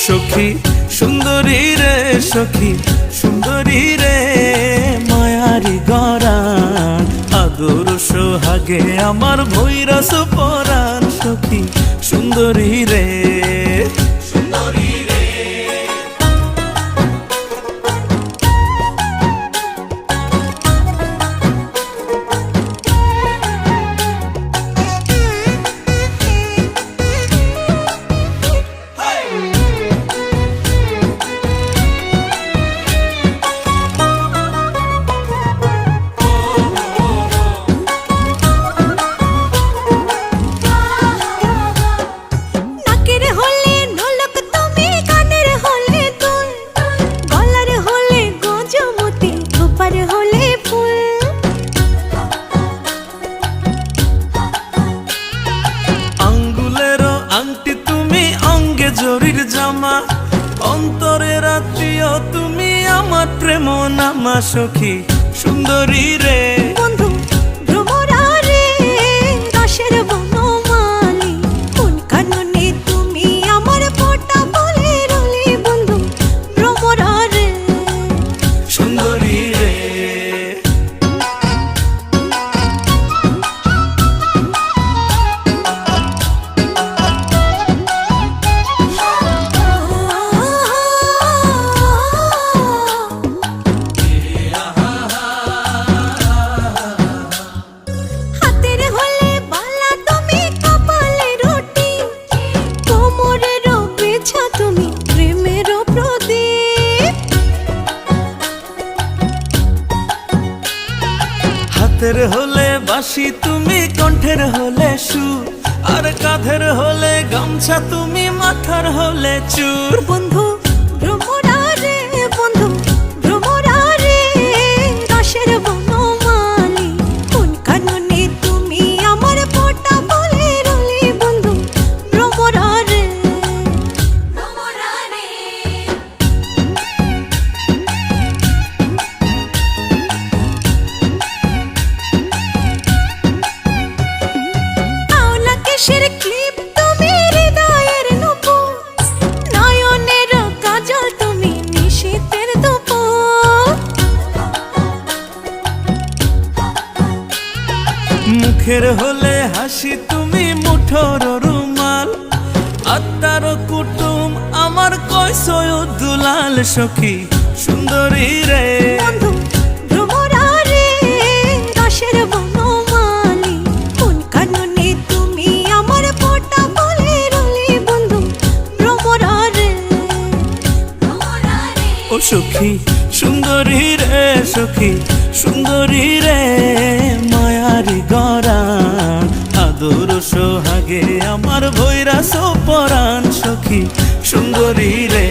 সখী সুন্দরী রে সখী সুন্দরী রে মায়ারি গরান আদর সোহাগে আমার ভৈরস পরাণ সখী সুন্দরী রে সুন্দরী রে। আংটি তুমি অঙ্গে জরির জামা অন্তরের আত্মীয় তুমি আমার প্রেম নামা সখী সুন্দরী রে বন্ধু ভ্রমরা রে রসের বনমালী কোন কাননে তুমি আমার ফোঁটা বলে রলি বন্ধু ভ্রমরা রে সুন্দরী রে। হাতের হলে বাঁশি তুমি কণ্ঠের হলে সুর আর কাঁধের হলে গামছা তুমি মাথার হলে চুর বন্ধু ভ্রমরা রে বন্ধু ভ্রমরা রে রসের বনমালী কোন কাননে তুমি আমার ফোঁটা বলে রলি বন্ধু ভ্রমরা রে ভ্রমরা রে। কিসের ক্লিপ তুমি হৃদয়ের নূপুর নয়নের কাজল তুমি নিশীথের দুপুর মুখের হলে হাসি তুমি মুঠোর রুমাল আত্মার কুটুম আমার কয়সয় দুলাল সখী সুন্দরী রে বন্ধু ভ্রমরা রে রসের বনমালী কোন কাননে তুমি আমার ফোঁটা বলে রলি বন্ধু ভ্রমরা রে ভ্রমরা রে। ও সখী সুন্দরী রে সখী সুন্দরী রে মায়ারি গরান আদর সোহাগে আমার ভৈরস পরাণ সখী সুন্দরী রে।